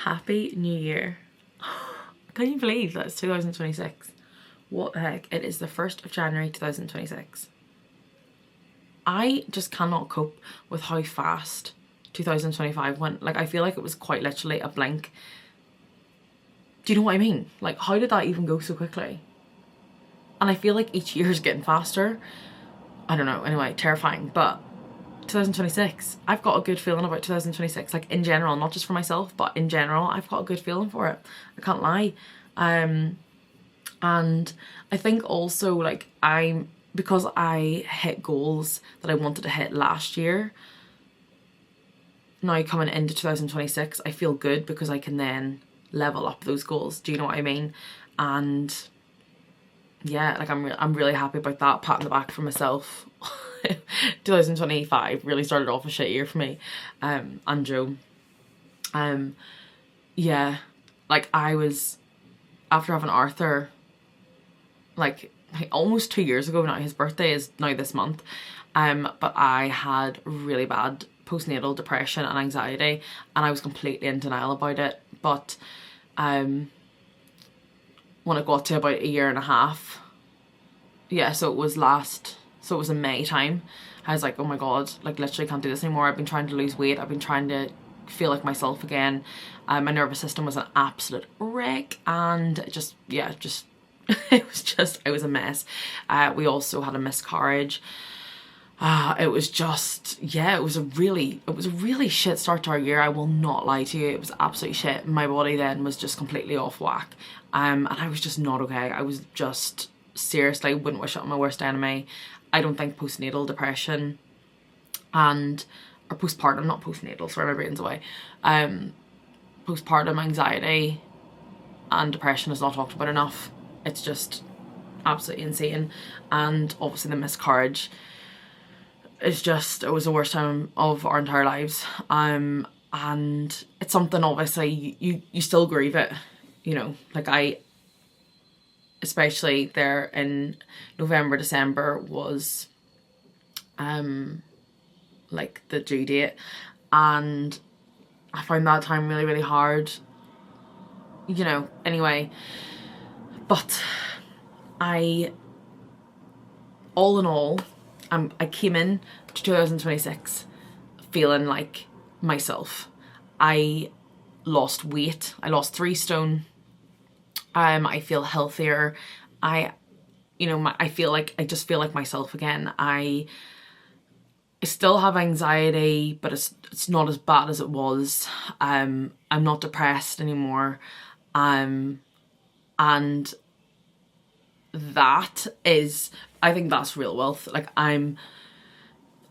Happy New Year. Can you believe that it's 2026? What the heck? It is the 1st of January 2026. I just cannot cope with how fast 2025 went. Like, I feel like it was quite literally a blink. Do you know what I mean? Like, how did that even go so quickly? And I feel like each year is getting faster. I don't know, anyway, terrifying. But 2026, I've got a good feeling about 2026, like in general, not just for myself, but in general, I've got a good feeling for it. I can't lie. And I think also, like, because I hit goals that I wanted to hit last year, now coming into 2026, I feel good because I can then level up those goals. Do you know what I mean? And yeah, like I'm really happy about that, patting the back for myself. 2025 really started off a shit year for me, and Joe. Yeah, like I was, after having Arthur, like almost 2 years ago now, his birthday is now this month, but I had really bad postnatal depression and anxiety, and I was completely in denial about it. But when it got to about a year and a half, yeah, so it was in May time, I was like, oh my god, like literally can't do this anymore. I've been trying to lose weight, I've been trying to feel like myself again. My nervous system was an absolute wreck, and it was a mess. We also had a miscarriage. It was a really shit start to our year. I will not lie to you, it was absolutely shit. My body then was just completely off whack, and I was just not okay. I was just, seriously, wouldn't wish it on my worst enemy. I don't think postnatal depression or postpartum, not postnatal, sorry, my brain's away. Postpartum anxiety and depression is not talked about enough. It's just absolutely insane. And obviously the miscarriage is just, it was the worst time of our entire lives. And it's something, obviously, you still grieve it, you know, like especially there in November, December was like the due date, and I found that time really, really hard, you know, anyway. But all in all, I came in to 2026 feeling like myself. I lost weight, I lost 3 stone. I feel healthier. I just feel like myself again. I still have anxiety, but it's not as bad as it was. I'm not depressed anymore. And that is, I think that's real wealth. Like and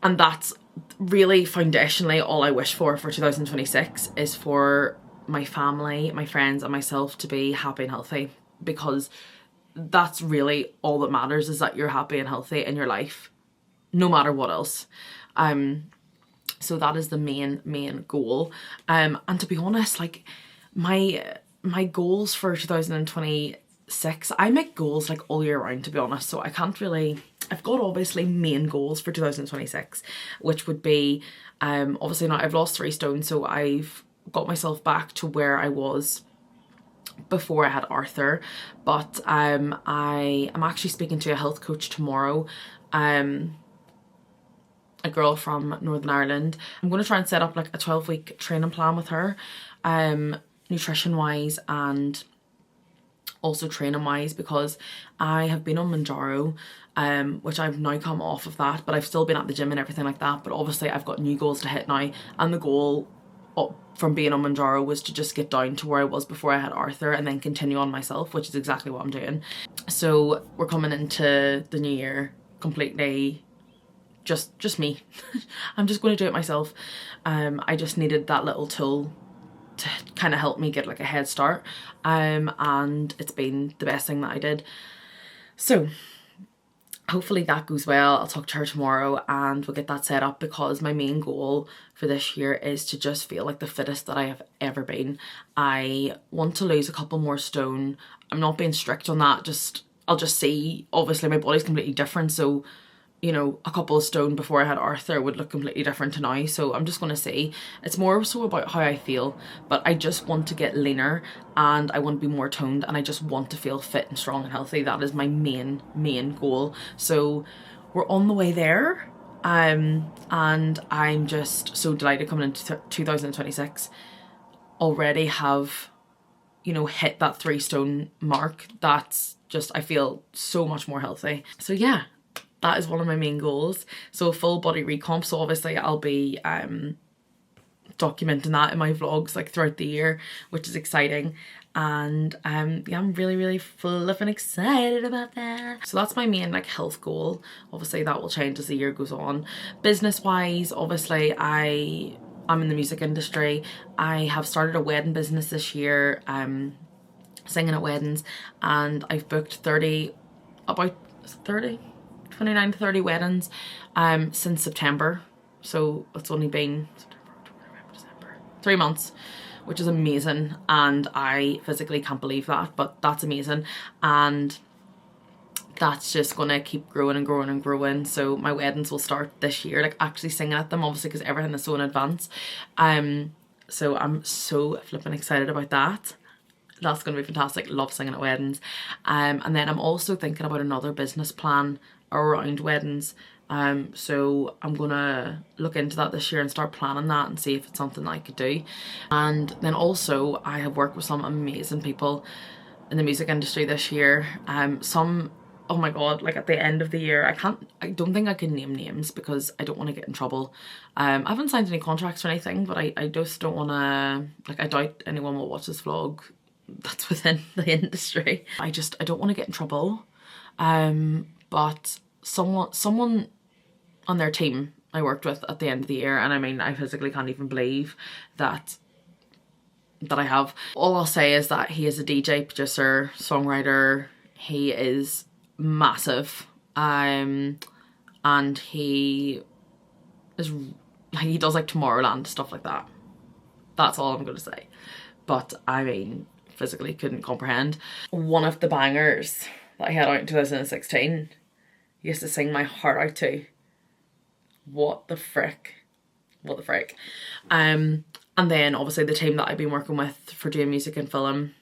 that's really foundationally all I wish for 2026 is for my family, my friends and myself to be happy and healthy, because that's really all that matters, is that you're happy and healthy in your life, no matter what else. So that is the main goal. And to be honest, like my goals for 2026, I make goals like all year round, to be honest, so I can't really, I've got obviously main goals for 2026, which would be obviously now I've lost 3 stone, so I've got myself back to where I was before I had Arthur. But I am actually speaking to a health coach tomorrow, a girl from Northern Ireland. I'm going to try and set up like a 12-week training plan with her, nutrition wise and also training wise, because I have been on Manjaro, which I've now come off of that, but I've still been at the gym and everything like that. But obviously I've got new goals to hit now, and the goal from being on Manjaro was to just get down to where I was before I had Arthur and then continue on myself, which is exactly what I'm doing. So we're coming into the new year completely just me. I'm just going to do it myself. I just needed that little tool to kind of help me get like a head start, and it's been the best thing that I did. So hopefully that goes well. I'll talk to her tomorrow and we'll get that set up, because my main goal for this year is to just feel like the fittest that I have ever been. I want to lose a couple more stone. I'm not being strict on that, I'll just see. Obviously my body's completely different, so you know, a couple of stone before I had Arthur would look completely different to now. So I'm just going to see. It's more so about how I feel, but I just want to get leaner and I want to be more toned and I just want to feel fit and strong and healthy. That is my main goal. So we're on the way there. And I'm just so delighted coming into 2026 already have, you know, hit that 3 stone mark. That's just, I feel so much more healthy. So yeah, that is one of my main goals. So a full body recomp. So obviously I'll be documenting that in my vlogs like throughout the year, which is exciting. And yeah, I'm really flipping excited about that. So that's my main like health goal. Obviously that will change as the year goes on. Business wise, obviously I'm in the music industry. I have started a wedding business this year, singing at weddings, and I've booked 29 to 30 weddings since September. So it's only been September, October, November, December, 3 months, which is amazing, and I physically can't believe that, but that's amazing. And that's just gonna keep growing and growing and growing. So my weddings will start this year, like actually singing at them, obviously because everything is so in advance. So I'm so flipping excited about that. That's gonna be fantastic. Love singing at weddings. And then I'm also thinking about another business plan around weddings. So I'm gonna look into that this year and start planning that and see if it's something that I could do. And then also I have worked with some amazing people in the music industry this year. Some, oh my god, like at the end of the year, I don't think I can name names because I don't want to get in trouble. I haven't signed any contracts or anything, but I just don't want to, like, I doubt anyone will watch this vlog that's within the industry. I don't want to get in trouble. But someone on their team I worked with at the end of the year, and I mean, I physically can't even believe that I have. All I'll say is that he is a DJ, producer, songwriter. He is massive, and he does like Tomorrowland, stuff like that. That's all I'm gonna say. But I mean, physically couldn't comprehend. One of the bangers that I had out in 2016, used to sing my heart out to. What the frick? And then obviously the team that I've been working with for doing music and film,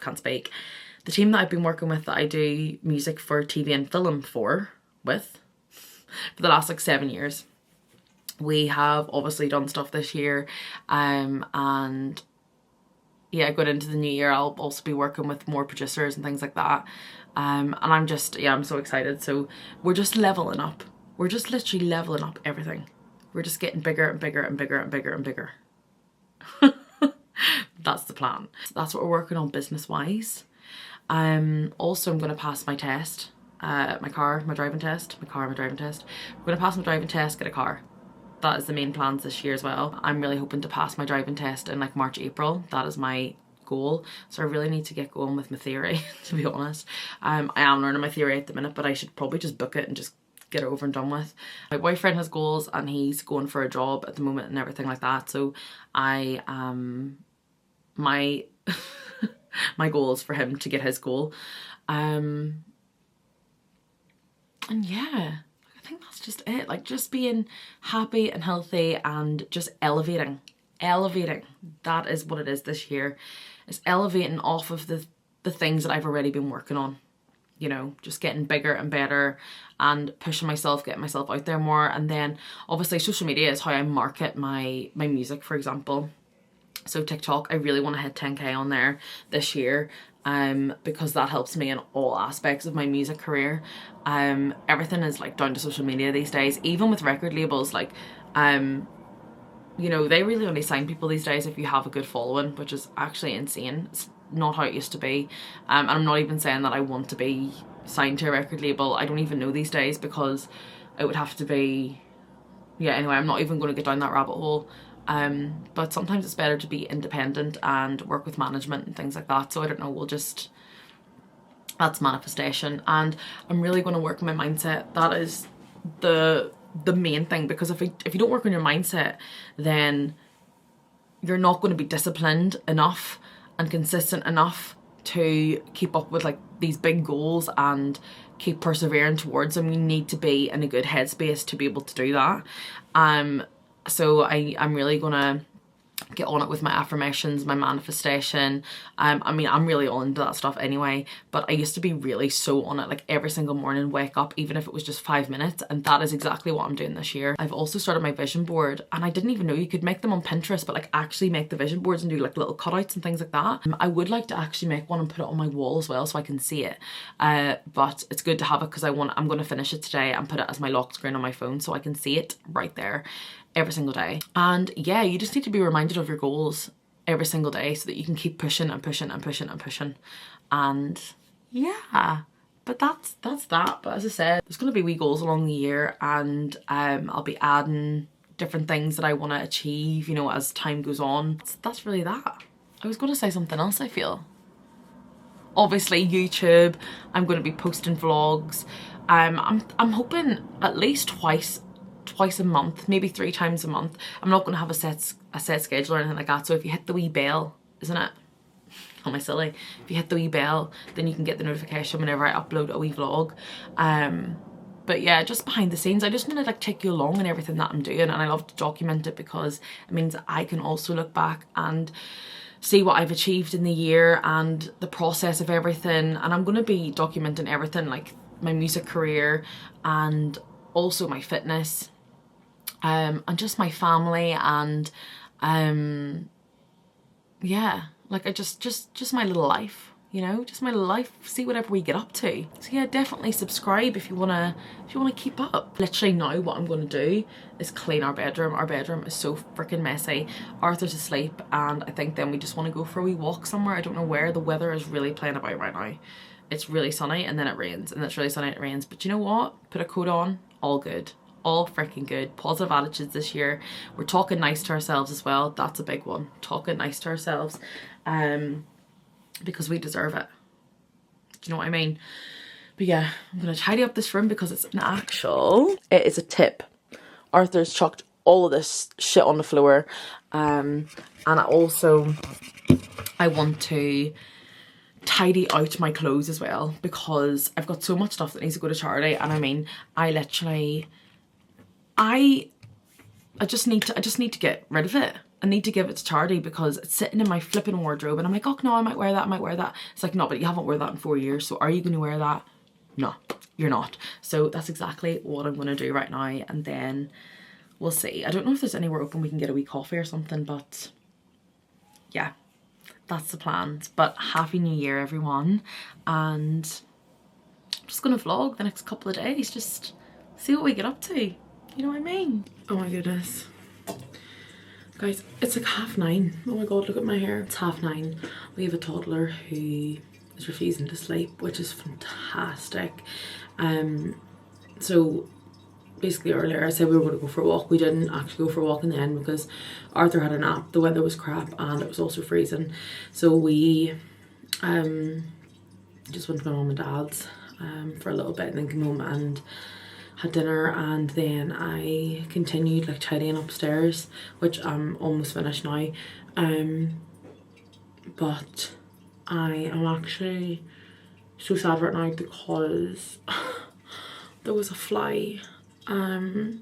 can't speak. The team that I've been working with that I do music for TV and film for the last like 7 years. We have obviously done stuff this year, and yeah, going into the new year I'll also be working with more producers and things like that. And I'm so excited. So we're just leveling up. We're just literally leveling up everything. We're just getting bigger and bigger and bigger and bigger and bigger. That's the plan. So that's what we're working on business wise. Also I'm going to pass my test, my driving test. We're going to pass my driving test, get a car. That is the main plans this year as well. I'm really hoping to pass my driving test in like March, April. That is my goal. So I really need to get going with my theory, to be honest. I am learning my theory at the minute, but I should probably just book it and just get it over and done with. My boyfriend has goals and he's going for a job at the moment and everything like that. So my my goal is for him to get his goal. And yeah, I think that's just it. Like, just being happy and healthy and just elevating. That is what it is this year. It's elevating off of the things that I've already been working on. You know, just getting bigger and better and pushing myself, getting myself out there more. And then obviously social media is how I market my music, for example. So TikTok, I really want to hit 10k on there this year, because that helps me in all aspects of my music career. Everything is like down to social media these days, even with record labels. Like, you know, they really only sign people these days if you have a good following, which is actually insane. It's not how it used to be. And I'm not even saying that I want to be signed to a record label. I don't even know these days, because it would have to be, yeah, anyway, I'm not even going to get down that rabbit hole. But sometimes it's better to be independent and work with management and things like that. So I don't know, that's manifestation. And I'm really going to work on my mindset. That is the main thing, because if you don't work on your mindset, then you're not going to be disciplined enough and consistent enough to keep up with like these big goals and keep persevering towards them. You need to be in a good headspace to be able to do that. So I'm really gonna get on it with my affirmations, my manifestation. I mean, I'm really all into that stuff anyway, but I used to be really so on it, like every single morning, wake up, even if it was just 5 minutes, and that is exactly what I'm doing this year. I've also started my vision board, and I didn't even know you could make them on Pinterest, but like actually make the vision boards and do like little cutouts and things like that. I would like to actually make one and put it on my wall as well so I can see it, but it's good to have it because I'm going to finish it today and put it as my lock screen on my phone so I can see it right there every single day. And yeah, you just need to be reminded of your goals every single day so that you can keep pushing and pushing and pushing and pushing. And yeah, but that's that. But as I said, there's going to be wee goals along the year, and I'll be adding different things that I want to achieve, you know, as time goes on. That's really that. I was going to say something else, I feel. Obviously YouTube, I'm going to be posting vlogs. I'm hoping at least twice a month, maybe 3 times a month. I'm not going to have a set schedule or anything like that, so if you hit the wee bell, isn't it? How am I silly? If you hit the wee bell, then you can get the notification whenever I upload a wee vlog. But yeah, just behind the scenes, I just want to like take you along in everything that I'm doing, and I love to document it because it means that I can also look back and see what I've achieved in the year and the process of everything. And I'm going to be documenting everything, like my music career and also my fitness, and just my family, and yeah, like I just my little life, you know, just my little life, see whatever we get up to. So yeah, definitely subscribe if you wanna keep up. Literally now what I'm gonna do is clean our bedroom. Our bedroom is so freaking messy. Arthur's asleep, and I think then we just want to go for a wee walk somewhere. I don't know where. The weather is really playing about right now. It's really sunny and then it rains, and it's really sunny and it rains, but you know what, put a coat on, all good. All freaking good. Positive attitudes this year. We're talking nice to ourselves as well. That's a big one. Talking nice to ourselves, because we deserve it. Do you know what I mean? But yeah, I'm gonna tidy up this room because it's it is a tip. Arthur's chucked all of this shit on the floor, and I want to tidy out my clothes as well because I've got so much stuff that needs to go to charity. And I mean, I just need to get rid of it. I need to give it to charity because it's sitting in my flipping wardrobe, and I'm like, oh no, I might wear that. It's like, no, but you haven't worn that in 4 years, so are you going to wear that? No, you're not. So that's exactly what I'm going to do right now, and then we'll see. I don't know if there's anywhere open we can get a wee coffee or something, but yeah, that's the plans. But happy new year everyone, and I'm just going to vlog the next couple of days, just see what we get up to. You know what I mean? Oh my goodness. Guys, it's like 9:30. Oh my god, look at my hair. It's 9:30. We have a toddler who is refusing to sleep, which is fantastic. So basically earlier I said we were going to go for a walk. We didn't actually go for a walk in the end because Arthur had a nap. The weather was crap and it was also freezing. So we just went to my mum and dad's for a little bit, and then came home and had dinner, and then I continued like tidying upstairs, which I'm almost finished now. But I am actually so sad right now because there was a fly. No,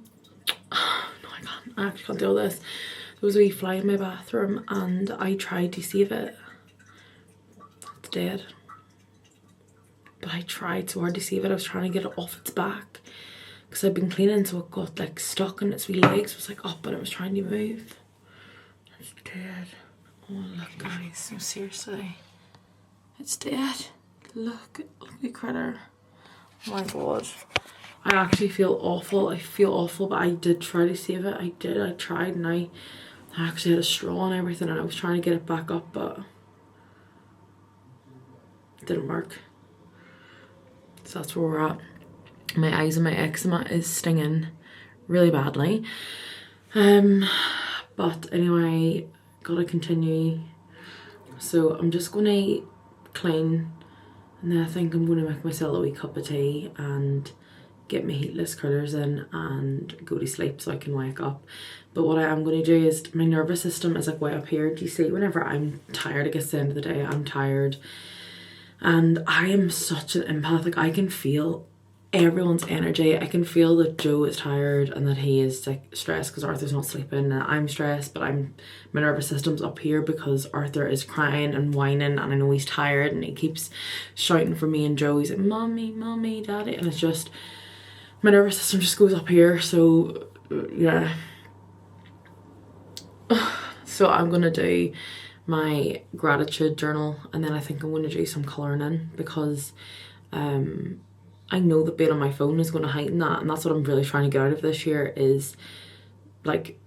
I can't. I actually can't deal with this. There was a wee fly in my bathroom, and I tried to save it. It's dead. But I tried so hard to save it. I was trying to get it off its back because I'd been cleaning, so it got like stuck in its wee legs. It was like up and it was trying to move. It's dead. Oh look guys, no seriously. It's dead. Look at the critter. Oh my god. I actually feel awful. I feel awful, but I did try to save it. I tried, and I actually had a straw and everything, and I was trying to get it back up, but it didn't work. So that's where we're at. My eyes and my eczema is stinging really badly. But anyway, gotta continue. So I'm just gonna clean, and then I think I'm gonna make myself a wee cup of tea and get my heatless colours in and go to sleep so I can wake up. But what I am going to do is, my nervous system is like way up here. Do you see? Whenever I'm tired, it gets to the end of the day, I'm tired. And I am such an empath. Like I can feel everyone's energy. I can feel that Joe is tired and that he is like stressed because Arthur's not sleeping, and I'm stressed, but my nervous system's up here because Arthur is crying and whining, and I know he's tired and he keeps shouting for me and Joe. He's like, mommy, mommy, daddy, and it's just, my nervous system just goes up here. So yeah. So I'm gonna do my gratitude journal, and then I think I'm gonna do some colouring in, because I know that being on my phone is going to heighten that, and that's what I'm really trying to get out of this year, is like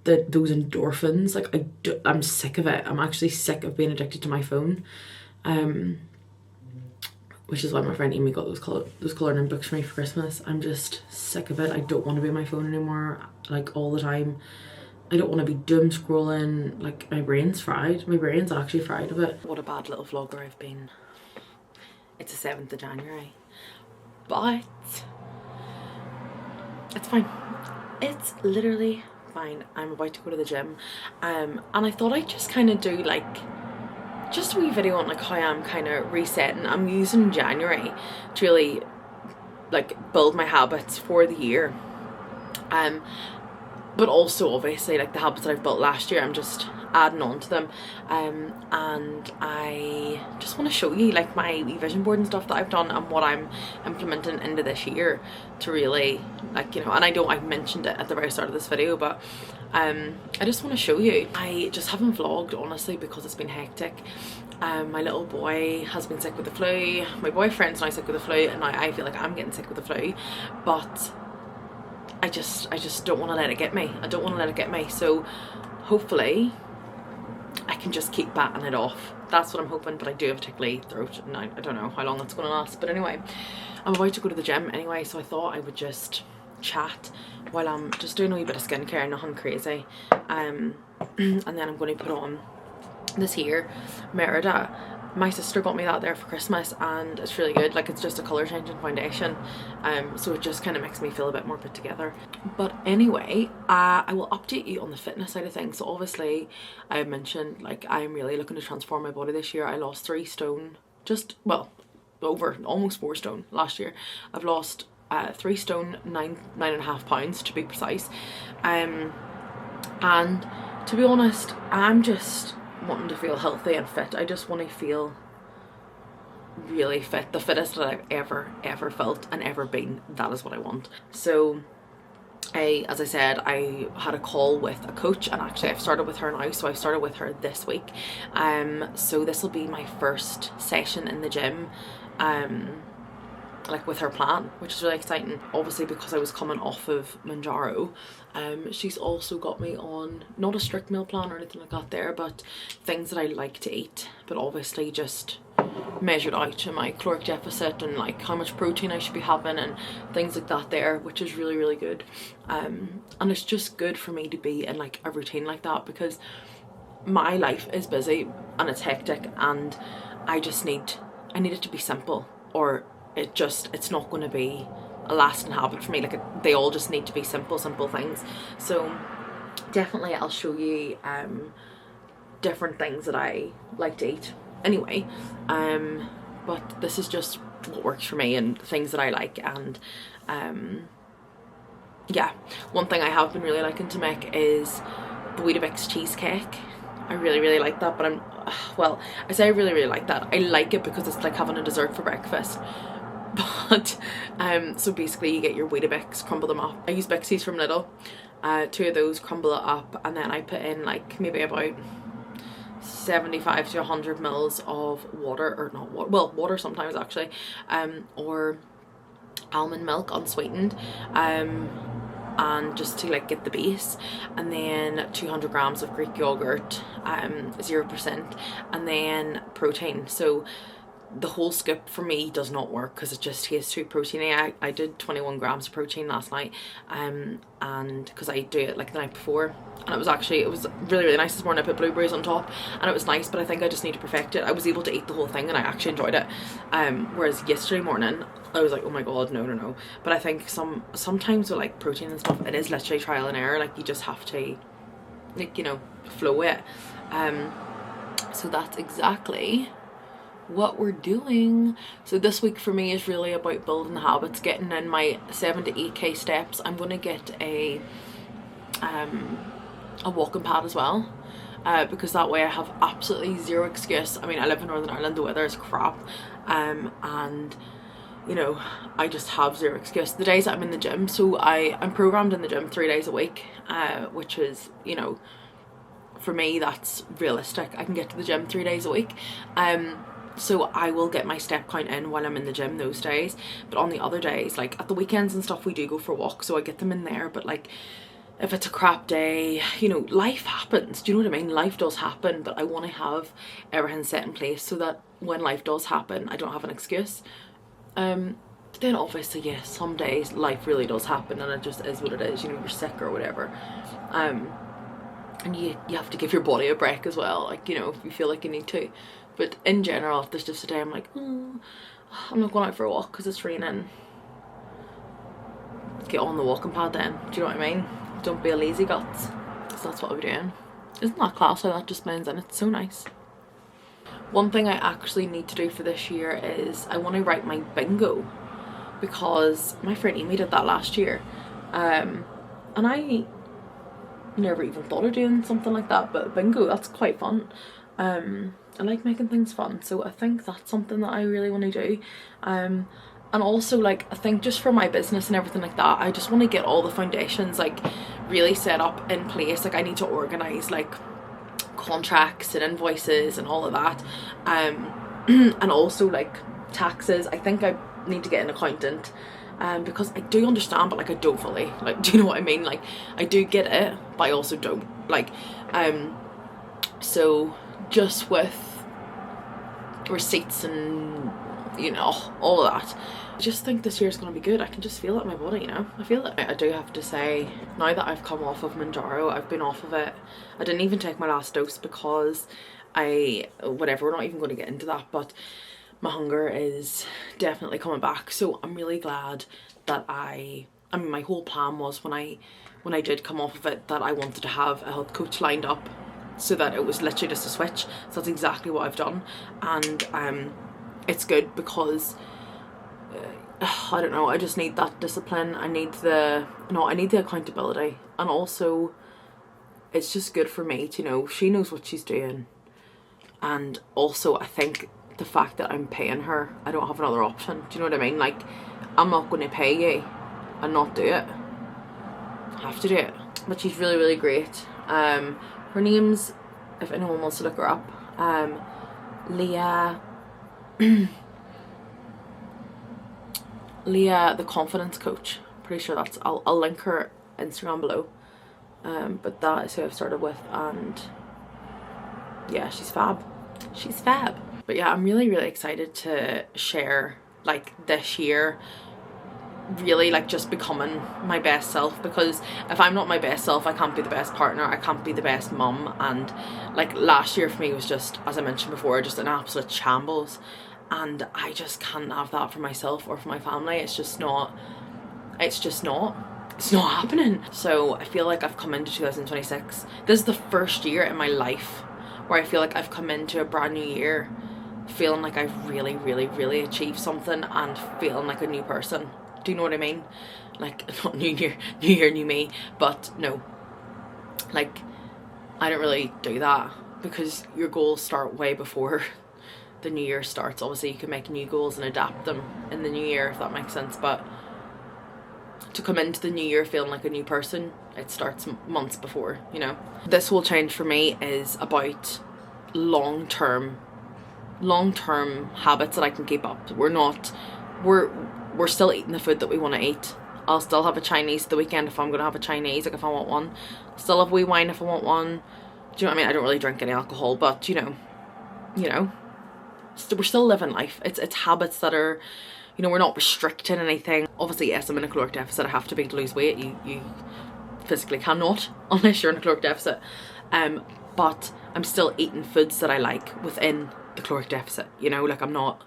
those endorphins. Like I'm sick of it. I'm actually sick of being addicted to my phone, which is why my friend Amy got those colouring books for me for Christmas. I'm just sick of it. I don't want to be on my phone anymore, like all the time. I don't want to be doom scrolling. Like my brain's fried. My brain's actually fried of it. What a bad little vlogger I've been. It's the 7th of January. But it's fine. It's literally fine. I'm about to go to the gym, and I thought I'd just kind of do like just a wee video on like how I'm kind of resetting. I'm using January to really like build my habits for the year, but also obviously like the habits that I've built last year, I'm just adding on to them, and I just want to show you like my vision board and stuff that I've done and what I'm implementing into this year to really, like, you know, and I know I mentioned it at the very start of this video, but I just want to show you. I just haven't vlogged honestly because it's been hectic. My little boy has been sick with the flu, my boyfriend's now sick with the flu, and now I feel like I'm getting sick with the flu, but I just don't want to let it get me. I don't want to let it get me. So hopefully I can just keep batting it off. That's what I'm hoping, but I do have a tickly throat, and I don't know how long that's going to last. But anyway, I'm about to go to the gym anyway, so I thought I would just chat while I'm just doing a wee bit of skincare, nothing crazy. And then I'm going to put on this here Merida. My sister got me that there for Christmas, and it's really good. Like, it's just a colour changing foundation, so it just kind of makes me feel a bit more put together. But anyway, I will update you on the fitness side of things. So obviously I have mentioned like I'm really looking to transform my body this year. I lost 3 stone, just, well, over almost 4 stone last year. I've lost 3 stone, 9.5 pounds to be precise, and to be honest, I'm just wanting to feel healthy and fit. I just want to feel really fit, the fittest that I've ever felt and ever been. That is what I want. So as I said, I had a call with a coach, and actually I've started with her now, so I started with her this week. So this will be my first session in the gym, like with her plan, which is really exciting. Obviously because I was coming off of Manjaro, she's also got me on not a strict meal plan or anything like that there, but things that I like to eat, but obviously just measured out to my caloric deficit and like how much protein I should be having and things like that there, which is really good. And it's just good for me to be in like a routine like that, because my life is busy and it's hectic, and I need it to be simple, or it's not going to be a lasting habit for me. Like, they all just need to be simple things. So definitely I'll show you different things that I like to eat anyway, but this is just what works for me and things that I like. And yeah, one thing I have been really liking to make is the Weetabix cheesecake. I really like that, but well, I say I really like that. I like it because it's like having a dessert for breakfast. But so basically you get your Weetabix, crumble them up. I use Bixies from Lidl, 2 of those, crumble it up, and then I put in like maybe about 75 to 100 mils of water, or not water, well, water sometimes actually, or almond milk unsweetened, and just to like get the base, and then 200 grams of Greek yogurt, 0%, and then protein. So the whole scoop for me does not work because it just tastes too proteiny. I did 21 grams of protein last night, and because I do it like the night before, and it was really nice this morning. I put blueberries on top and it was nice, but I think I just need to perfect it. I was able to eat the whole thing and I actually enjoyed it, whereas yesterday morning I was like, oh my god, no. But I think sometimes with like protein and stuff, it is literally trial and error. Like, you just have to, like, you know, flow it. So that's exactly what we're doing. So this week for me is really about building the habits, getting in my 7 to 8k steps. I'm gonna get a walking pad as well, because that way I have absolutely zero excuse. I mean, I live in Northern Ireland, the weather is crap, and you know, I just have zero excuse. The days that I'm in the gym, so I'm programmed in the gym 3 days a week, which is, you know, for me that's realistic. I can get to the gym 3 days a week, so I will get my step count in while I'm in the gym those days. But on the other days, like at the weekends and stuff, we do go for walks, so I get them in there. But like, if it's a crap day, you know, life happens, do you know what I mean? Life does happen, but I want to have everything set in place so that when life does happen, I don't have an excuse. But then obviously, yeah, some days life really does happen and it just is what it is, you know, you're sick or whatever, and you have to give your body a break as well, like, you know, if you feel like you need to. But in general, if there's just a day I'm like, oh, I'm not going out for a walk because it's raining, get on the walking pad then, do you know what I mean? Don't be a lazy guts, because that's what I'm doing. Isn't that class how that just blends in? It's so nice. One thing I actually need to do for this year is I want to write my bingo, because my friend Amy did that last year, and I never even thought of doing something like that, but bingo, that's quite fun. I like making things fun, so I think that's something that I really want to do. And also, like, I think just for my business and everything like that, I just want to get all the foundations like really set up in place. Like, I need to organize like contracts and invoices and all of that, and also like taxes. I think I need to get an accountant, because I do understand, but like I don't fully, like, do you know what I mean? Like, I do get it, but I also don't, like, so just with receipts and, you know, all of that, I just think this year's gonna be good. I can just feel it in my body, you know, I feel it. I do have to say, now that I've come off of Manjaro, I've been off of it, I didn't even take my last dose because whatever, we're not even going to get into that, but my hunger is definitely coming back. So I'm really glad that I mean, my whole plan was when I did come off of it, that I wanted to have a health coach lined up, so that it was literally just a switch. So that's exactly what I've done, and it's good because I don't know, I just need that discipline. I need the accountability, and also it's just good for me to know she knows what she's doing. And also I think the fact that I'm paying her, I don't have another option, do you know what I mean? Like, I'm not going to pay you and not do it, I have to do it. But she's really, really great. Her name's, if anyone wants to look her up, Leah Leah the confidence coach, pretty sure that's, I'll link her Instagram below, but that is who I've started with, and yeah, she's fab, she's fab. But yeah, I'm really, really excited to share like this year, really like just becoming my best self, because if I'm not my best self, I can't be the best partner, I can't be the best mum. And like last year for me was just, as I mentioned before, just an absolute shambles, and I just can't have that for myself or for my family. It's just not happening. So I feel like I've come into 2026, this is the first year in my life where I feel like I've come into a brand new year feeling like I've really, really, really achieved something, and feeling like a new person. Do you know what I mean? Like, not new year, new me, but no, like, I don't really do that, because your goals start way before the new year starts. Obviously you can make new goals and adapt them in the new year, if that makes sense, but to come into the new year feeling like a new person, it starts months before, you know. This whole change for me is about long-term habits that I can keep up. We're still eating the food that we want to eat. I'll still have a Chinese the weekend if I'm going to have a Chinese, like if I want one. I'll still have wee wine if I want one. Do you know what I mean? I don't really drink any alcohol, but you know, we're still living life. It's habits that are, you know, we're not restricting anything. Obviously, yes, I'm in a caloric deficit. I have to be to lose weight. You physically cannot unless you're in a caloric deficit. But I'm still eating foods that I like within the caloric deficit. You know, like, I'm not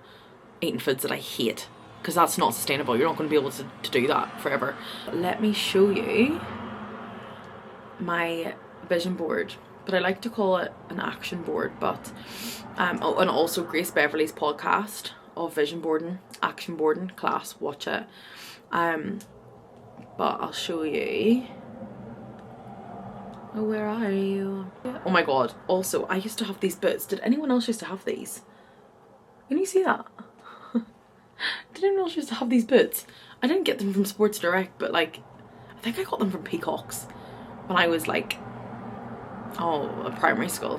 eating foods that I hate, because that's not sustainable. You're not going to be able to do that forever. Let me show you my vision board but I like to call it an action board. But oh, and also Grace Beverley's podcast of vision boarding, action boarding, class, watch it. But I'll show you. Oh, where are you? Oh my god, also I used to have these boots. Did anyone else used to have these? Can you see that? Did anyone else used to have these boots? I didn't get them from Sports Direct, but like I think I got them from Peacocks when I was like, oh, in primary school.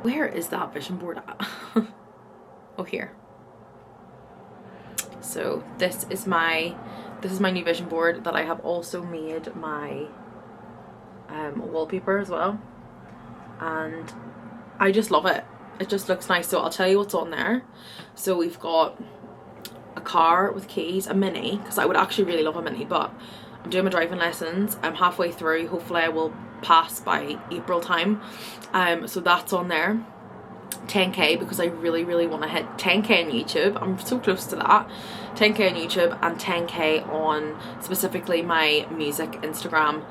Where is that vision board at? Oh, here. So this is my new vision board that I have also made my wallpaper as well, and I just love it. It just looks nice. So I'll tell you what's on there. So we've got a car with keys, a mini, because I would actually really love a mini, but I'm doing my driving lessons. I'm halfway through. Hopefully I will pass by April time. So that's on there. 10k, because I really want to hit 10k on YouTube. I'm so close to that. 10k on YouTube and 10k on specifically my music Instagram,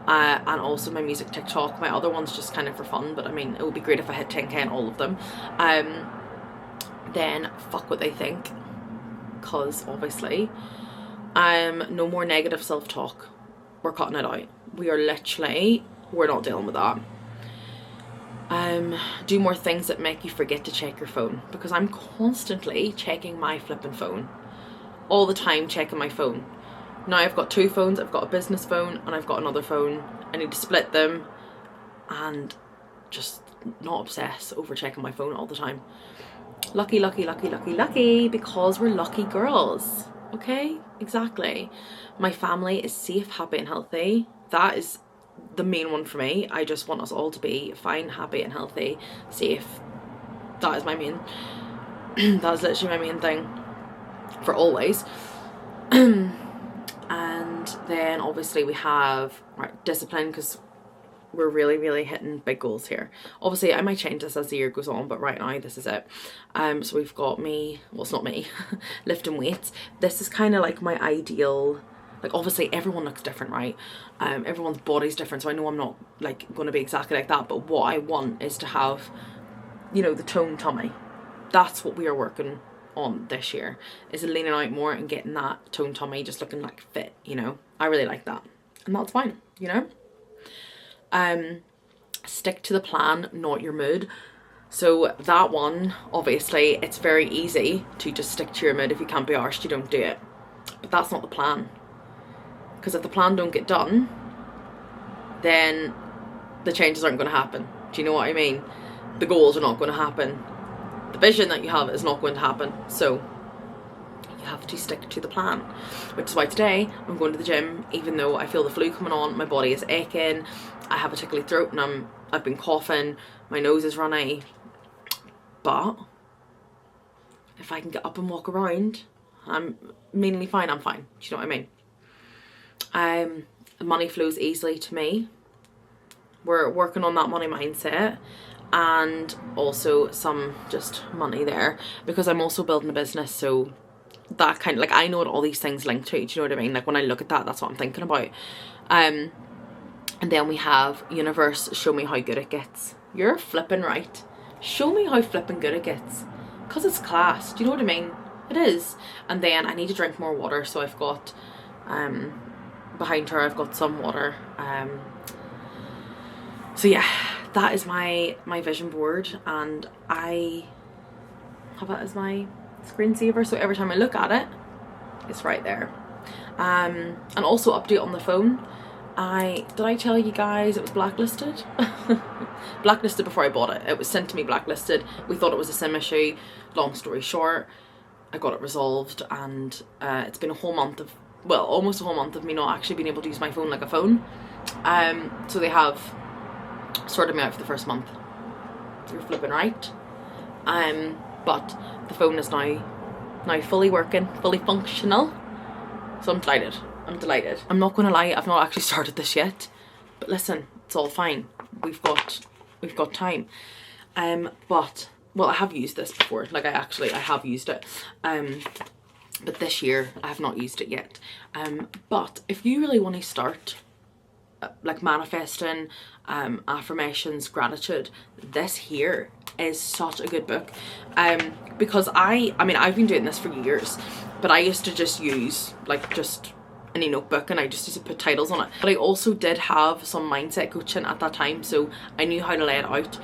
and also my music TikTok. My other one's just kind of for fun, but I mean it would be great if I hit 10k on all of them. Then fuck what they think, because obviously no more negative self-talk. We're cutting it out. We're not dealing with that. Do more things that make you forget to check your phone, because I'm constantly checking my flipping phone all the time, checking my phone. Now I've got two phones. I've got a business phone and I've got another phone. I need to split them and just not obsess over checking my phone all the time. Lucky, because we're lucky girls. Okay, exactly. My family is safe, happy and healthy. That is the main one for me. I just want us all to be fine, happy and healthy, safe. That is my main that is literally my main thing for always. And then obviously we have discipline, because we're really hitting big goals here. Obviously I might change this as the year goes on, but right now this is it. So we've got me, well it's not me, lifting weights. This is kind of like my ideal, like obviously everyone looks different, right? Everyone's body's different, so I know I'm not like going to be exactly like that, but what I want is to have, you know, the toned tummy. That's what we are working on this year, is leaning out more and getting that toned tummy, just looking like fit, you know. I really like that, and that's fine, you know. Stick to the plan, not your mood. So that one, obviously it's very easy to just stick to your mood. If you can't be arsed, you don't do it, but that's not the plan, because if the plan don't get done, then the changes aren't going to happen. Do you know what I mean? The goals are not going to happen. The vision that you have is not going to happen. So you have to stick to the plan, which is why today I'm going to the gym. Even though I feel the flu coming on, my body is aching, I have a tickly throat, and I've been coughing, my nose is runny, but if I can get up and walk around, I'm mainly fine. I'm fine. Do you know what I mean? The money flows easily to me. We're working on that money mindset, and also some just money there, because I'm also building a business. So that kind of, like, I know what all these things link to. Do you know what I mean? Like when I look at that, that's what I'm thinking about. And then we have universe, show me how good it gets. You're flipping right. Show me how flipping good it gets, because it's class. Do you know what I mean? It is. And then I need to drink more water, so I've got behind her I've got some water. So yeah, that is my vision board, and I have it as my screensaver, so every time I look at it, it's right there. And also update on the phone. Did I tell you guys it was blacklisted? Blacklisted before I bought it. It was sent to me blacklisted. We thought it was a SIM issue. Long story short, I got it resolved, and it's been a whole month of, well, almost a whole month of me not actually being able to use my phone like a phone. So they have sorted me out for the first month. You're flipping right. But the phone is now fully working, fully functional. So I'm delighted. I'm not gonna lie, I've not actually started this yet, but listen, it's all fine. We've got time. But well, I have used this before. Like I have used it. But this year I have not used it yet. But if you really want to start like manifesting, affirmations, gratitude, this here is such a good book. Because I mean, I've been doing this for years, but I used to just use like just any notebook and I just used to put titles on it. But I also did have some mindset coaching at that time, so I knew how to lay it out.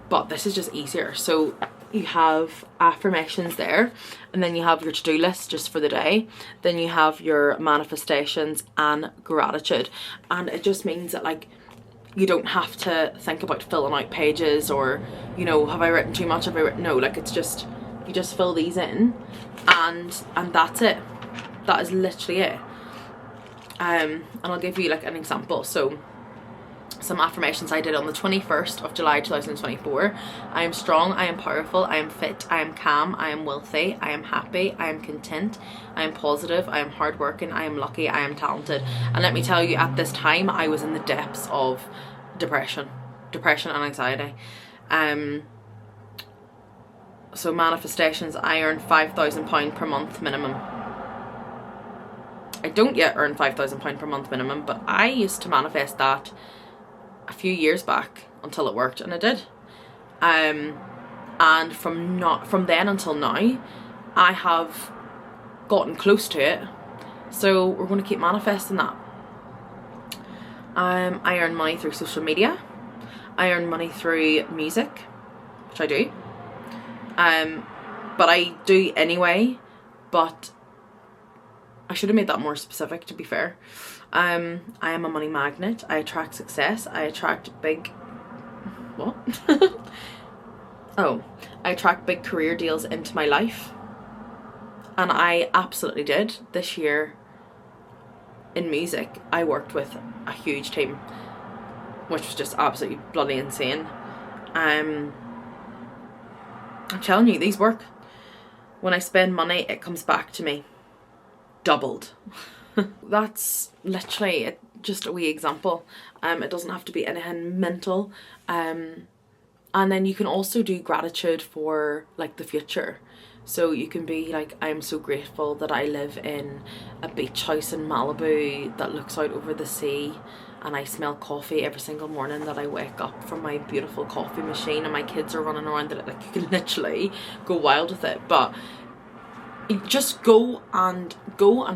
But this is just easier. So you have affirmations there, and then you have your to-do list just for the day, then you have your manifestations and gratitude. And it just means that like you don't have to think about filling out pages or, you know, have I written too much, have I written, no, like it's just, you just fill these in and that's it. That is literally it. And I'll give you like an example. So some affirmations I did on the 21st of July 2024. I am strong, I am powerful, I am fit, I am calm, I am wealthy, I am happy, I am content, I am positive, I am hardworking, I am lucky, I am talented. And let me tell you, at this time I was in the depths of depression and anxiety. So manifestations, I earn £5,000 per month minimum. I don't yet earn £5,000 per month minimum, but I used to manifest that a few years back until it worked, and it did. And from then until now, I have gotten close to it. So we're going to keep manifesting that. I earn money through social media. I earn money through music, which I do. But I do anyway. But I should have made that more specific, to be fair. I am a money magnet. I attract success. I attract big... What? Oh. I attract big career deals into my life. And I absolutely did. This year in music, I worked with a huge team, which was just absolutely bloody insane. I'm telling you, these work. When I spend money, it comes back to me doubled. That's literally just a wee example. It doesn't have to be anything mental. And then you can also do gratitude for like the future. So you can be like, I'm so grateful that I live in a beach house in Malibu that looks out over the sea, and I smell coffee every single morning that I wake up from my beautiful coffee machine, and my kids are running around it. Like, you can literally go wild with it. But just go and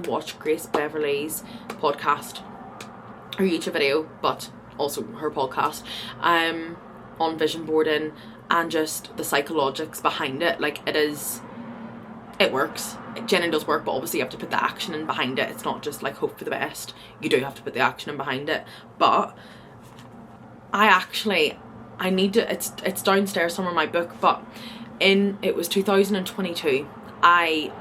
watch Grace Beverley's podcast, her YouTube video, but also her podcast, on vision boarding, and just the psychologics behind it. Like, it works. It genuinely does work, but obviously you have to put the action in behind it. It's not just like hope for the best. You do have to put the action in behind it. But I need to, it's downstairs somewhere in my book, but it was 2022, I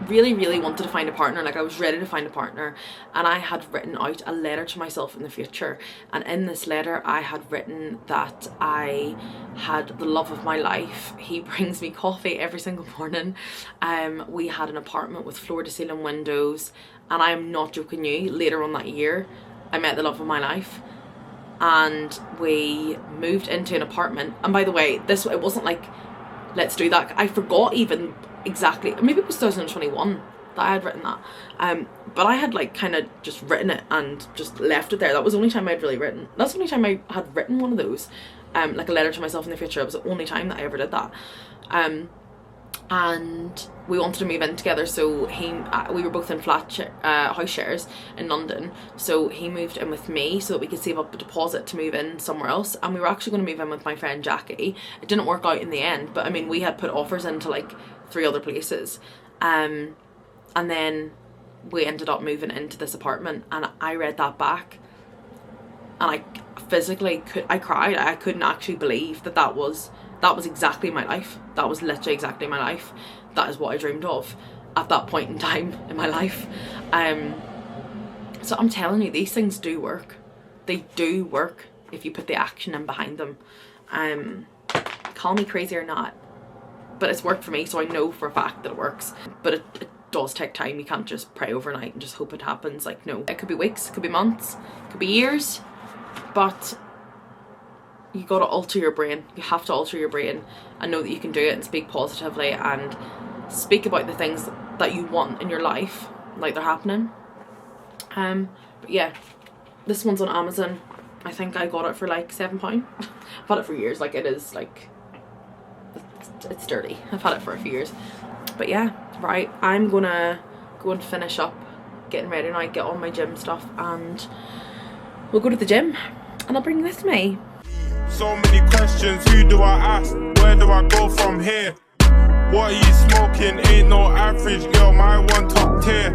really wanted to find a partner. Like, I was ready to find a partner, and I had written out a letter to myself in the future, and in this letter I had written that I had the love of my life. He brings me coffee every single morning. We had an apartment with floor to ceiling windows, and I am not joking you, later on that year I met the love of my life, and we moved into an apartment. And by the way, it wasn't like, let's do that. I forgot even exactly, maybe it was 2021 that I had written that, but I had like kind of just written it and just left it there. That was the only time I'd really written, that's the only time I had written one of those, like a letter to myself in the future. It was the only time that I ever did that. And we wanted to move in together, so we were both in house shares in London, so he moved in with me so that we could save up a deposit to move in somewhere else. And we were actually going to move in with my friend Jackie. It didn't work out in the end, but I mean, we had put offers into like 3 other places, and then we ended up moving into this apartment. And I read that back, and I cried. I couldn't actually believe that was exactly my life. That was literally exactly my life. That is what I dreamed of at that point in time in my life. So I'm telling you, these things do work. They do work if you put the action in behind them. Call me crazy or not, but it's worked for me, so I know for a fact that it works. But it does take time. You can't just pray overnight and just hope it happens. Like, no, it could be weeks, it could be months, it could be years, but you got to alter your brain. You have to alter your brain and know that you can do it, and speak positively and speak about the things that you want in your life like they're happening. But yeah, This one's on Amazon. I think I got it for like £7. I've had it for years. Like, it is like, it's dirty. I've had it for a few years. But yeah, right, I'm gonna go and finish up getting ready now, get all my gym stuff, and we'll go to the gym, and I'll bring you with me. So many questions, who do I ask? Where do I go from here? What are you smoking? Ain't no average girl, my one top tier.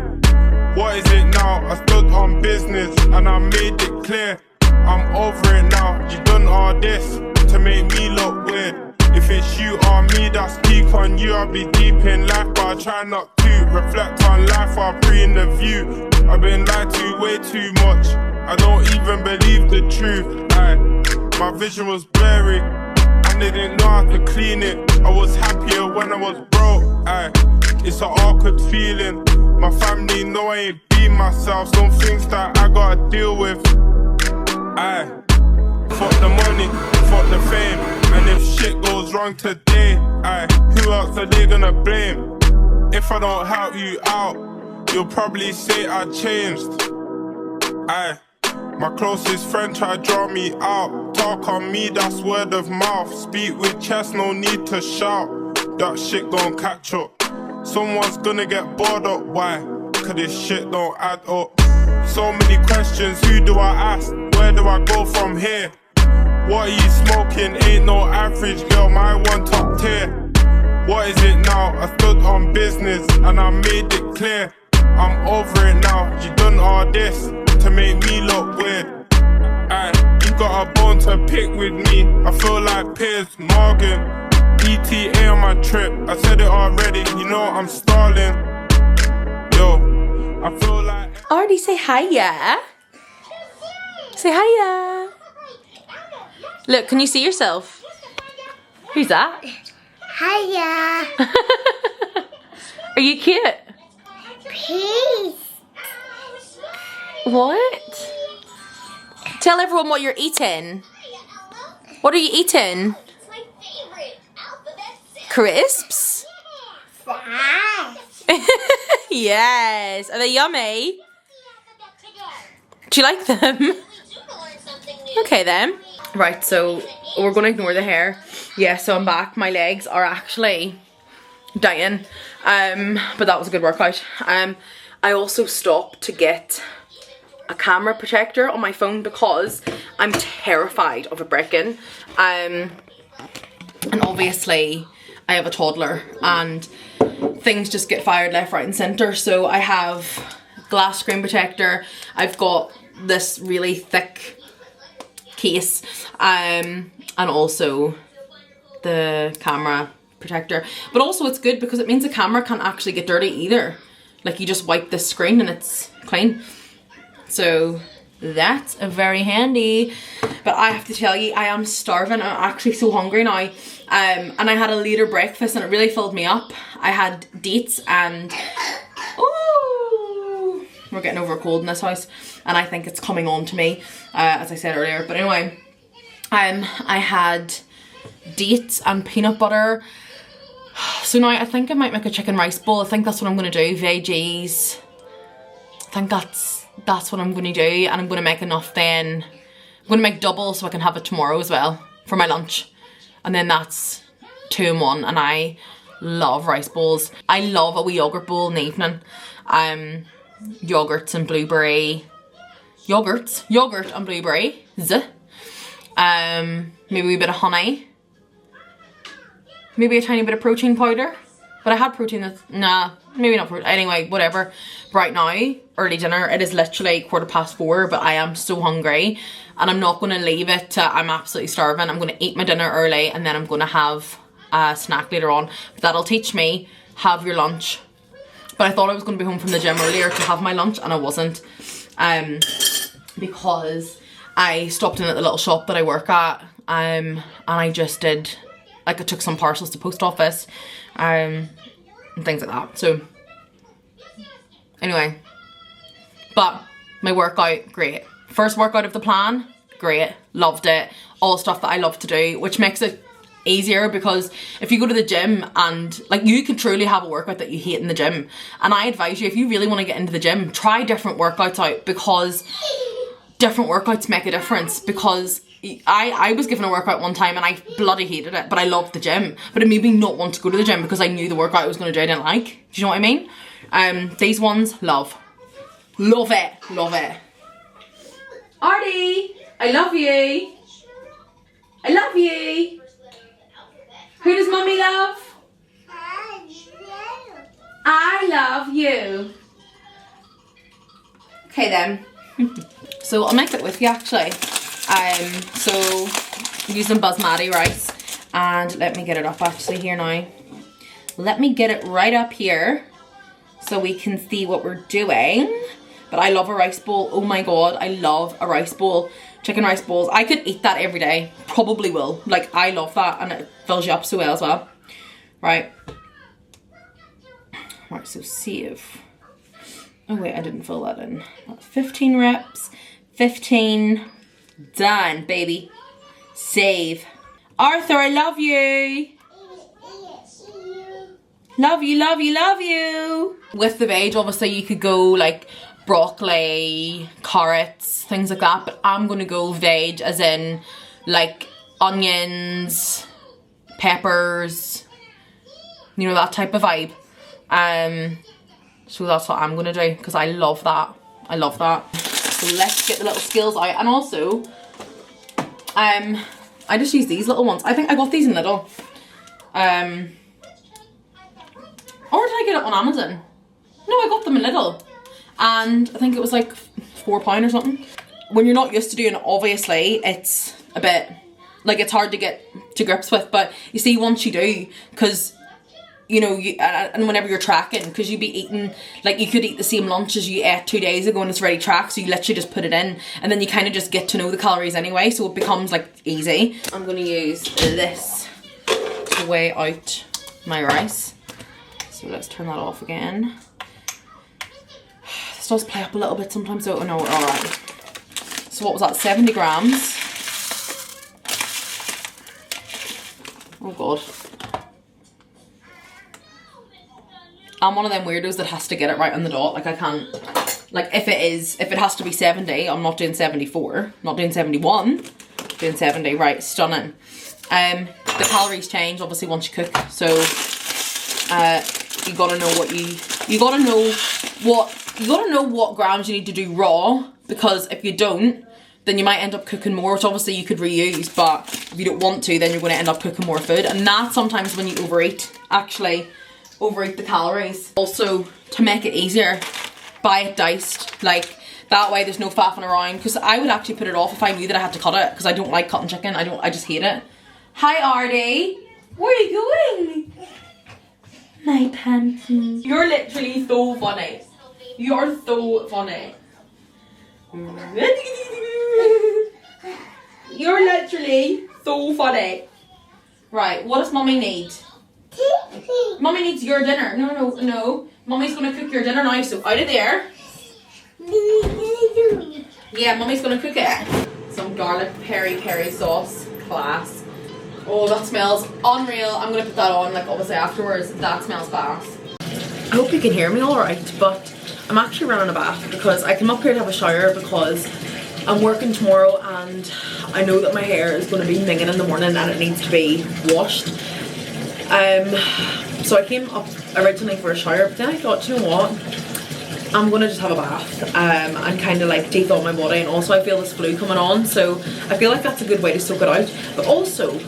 What is it now? I stood on business and I made it clear. I'm over it now, you done all this to make me look weird. If it's you or me, that's peak on you. I'll be deep in life, but I try not to reflect on life while breathing the view. I've been lied to way too much, I don't even believe the truth. My vision was blurry, and they didn't know how to clean it. I was happier when I was broke. It's an awkward feeling. My family know I ain't be myself. Some things that I gotta deal with. Fuck the money, fuck the fame. And if shit goes wrong today, who else are they gonna blame? If I don't help you out, you'll probably say I changed. My closest friend tried to draw me out. Talk on me, that's word of mouth. Speak with chest, no need to shout. That shit gon' catch up. Someone's gonna get bored up, why? Cause this shit don't add up. So many questions, who do I ask? Where do I go from here? What are you smoking? Ain't no average girl, my one top tier. What is it now? I stood on business and I made it clear. I'm over it now, you done all this to make me look weird. You got a bone to pick with me. I feel like Piers Morgan. ETA on my trip, I said it already, you know I'm stalling. Yo, I feel like... Already say hiya. Say hiya. Look, can you see yourself? Who's that? Hiya. Are you cute? Peace. What? Tell everyone what you're eating. What are you eating? Crisps? Yes. Are they yummy? Do you like them? Okay then. Right, so we're going to ignore the hair. Yeah, so I'm back. My legs are actually dying. But that was a good workout. I also stopped to get a camera protector on my phone because I'm terrified of it breaking. And obviously I have a toddler and things just get fired left, right and centre. So I have glass screen protector. I've got this really thick case and also the camera protector. But also it's good because it means the camera can't actually get dirty either. Like, you just wipe the screen and it's clean. So that's very handy. But I have to tell you, I am starving. I'm actually so hungry now. And I had a later breakfast and it really filled me up. I had dates and... Ooh, we're getting over a cold in this house. And I think it's coming on to me, as I said earlier. But anyway, I had dates and peanut butter. So now I think I might make a chicken rice bowl. I think that's what I'm going to do. Veggies. I think that's what I'm going to do. And I'm going to make enough then. I'm going to make double so I can have it tomorrow as well for my lunch. And then that's 2 in 1. And I love rice bowls. I love a wee yogurt bowl in the evening. Yogurts and blueberry. Yogurt and blueberry. Maybe a wee bit of honey. Maybe a tiny bit of protein powder. But I had protein that's... Nah, maybe not protein. Anyway, whatever. Right now, early dinner. It is literally 4:15, but I am so hungry. And I'm not going to leave it to... I'm absolutely starving. I'm going to eat my dinner early and then I'm going to have a snack later on. But that'll teach me, have your lunch. But I thought I was going to be home from the gym earlier to have my lunch and I wasn't. Because I stopped in at the little shop that I work at. And I just did... Like, I took some parcels to post office, and things like that. So, anyway. But, my workout, great. First workout of the plan, great. Loved it. All stuff that I love to do, which makes it easier because if you go to the gym and, like, you can truly have a workout that you hate in the gym. And I advise you, if you really want to get into the gym, try different workouts out because different workouts make a difference, because I was given a workout one time and I bloody hated it, but I loved the gym. But it made me not want to go to the gym because I knew the workout I was going to do I didn't like. Do you know what I mean? These ones, love. Love it. Love it. Artie, I love you. I love you. Who does mummy love? I love you. Okay then. So I'll make it with you actually. So I'm using basmati rice, and let me get it up actually here now. Let me get it right up here so we can see what we're doing. But I love a rice bowl. Oh my god, I love a rice bowl. Chicken rice bowls. I could eat that every day. Probably will. Like, I love that, and it fills you up so well as well. Right. Right, so save. Oh wait, I didn't fill that in. 15 reps. 15. Done, baby. Save. Arthur, I love you. Love you, love you, love you. With the veg, obviously, you could go like broccoli, carrots, things like that. But I'm going to go veg as in like onions, peppers, you know, that type of vibe. So that's what I'm going to do because I love that. I love that. So let's get the little skills out. And also, I just use these little ones. I think I got these in Lidl. Or did I get it on Amazon? No, I got them in Lidl. And I think it was like £4 or something. When you're not used to doing it, obviously, it's a bit, like, it's hard to get to grips with. But you see, once you do, because, you know, and whenever you're tracking, because you'd be eating, like, you could eat the same lunch as you ate 2 days ago and it's already tracked, so you literally just put it in, and then you kind of just get to know the calories anyway, so it becomes, like, easy. I'm going to use this to weigh out my rice. So let's turn that off again. This does play up a little bit sometimes, so no, we're alright. So what was that, 70 grams? Oh god. I'm one of them weirdos that has to get it right on the dot. Like, I can't, like, if it has to be 70, I'm not doing 74, not doing 71, doing 70, right, stunning. The calories change obviously once you cook, so you gotta know what grams you need to do raw, because if you don't, then you might end up cooking more, which obviously you could reuse, but if you don't want to, then you're going to end up cooking more food, and that's sometimes when you overeat, actually overeat the calories. Also, to make it easier, buy it diced, like that way there's no faffing around, because I would actually put it off if I knew that I had to cut it, because I don't like cutting chicken. I just hate it. Hi Artie, where are you going? My panties. You're literally so funny. You're so funny. You're literally so funny. Right, what does mummy need? Mummy needs your dinner. No. Mummy's gonna cook your dinner now, so out of there. Yeah, mummy's gonna cook it. Some garlic peri sauce. Class. Oh, that smells unreal. I'm gonna put that on, like, obviously afterwards. That smells fast. I hope you can hear me alright, but I'm actually running a bath because I came up here to have a shower because I'm working tomorrow and I know that my hair is going to be minging in the morning and it needs to be washed. So I came up originally for a shower, but then I thought, you know what, I'm going to just have a bath and kind of like de-thaw my body, and also I feel this flu coming on, so I feel like that's a good way to soak it out. But also,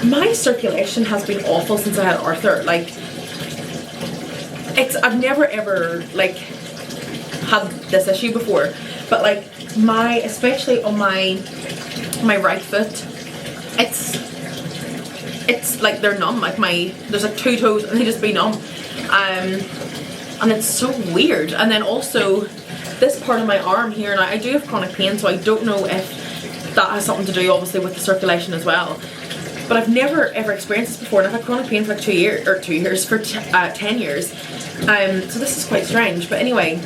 my circulation has been awful since I had Arthur. Like, I've never ever like had this issue before, but like especially on my right foot, it's like they're numb. Like there's like 2 toes and they just be numb, and it's so weird. And then also this part of my arm here, and I do have chronic pain, so I don't know if that has something to do obviously with the circulation as well. But I've never ever experienced this before, and I've had chronic pain for like 10 years. So this is quite strange. But anyway,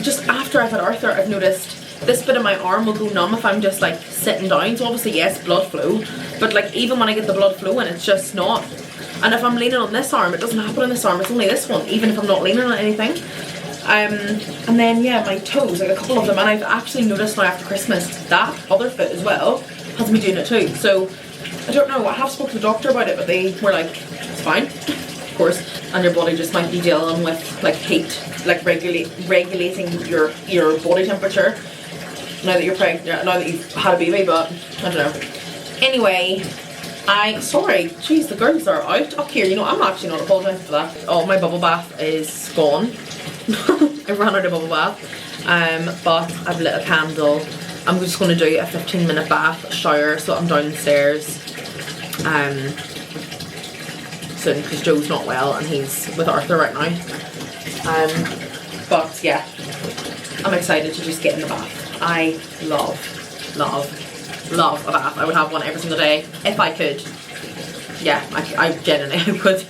just after I've had Arthur, I've noticed this bit of my arm will go numb if I'm just like sitting down. So obviously yes, blood flow, but like even when I get the blood flowing, it's just not. And if I'm leaning on this arm, it doesn't happen on this arm, it's only this one, even if I'm not leaning on anything. And then yeah, my toes, like a couple of them, and I've actually noticed now after Christmas that other foot as well has been doing it too. So I don't know, I have spoken to the doctor about it, but they were like, it's fine, of course. And your body just might be dealing with like heat, like regulating your body temperature now that you're pregnant, now that you've had a baby, but I don't know. Anyway, sorry, jeez, the girls are out up here. You know, I'm actually not apologising for that. Oh, my bubble bath is gone. I ran out of bubble bath. But I've lit a candle. I'm just going to do a 15-minute bath shower, so I'm downstairs soon because Joe's not well and he's with Arthur right now. But yeah, I'm excited to just get in the bath. I love a bath. I would have one every single day if I could. Yeah, I genuinely would.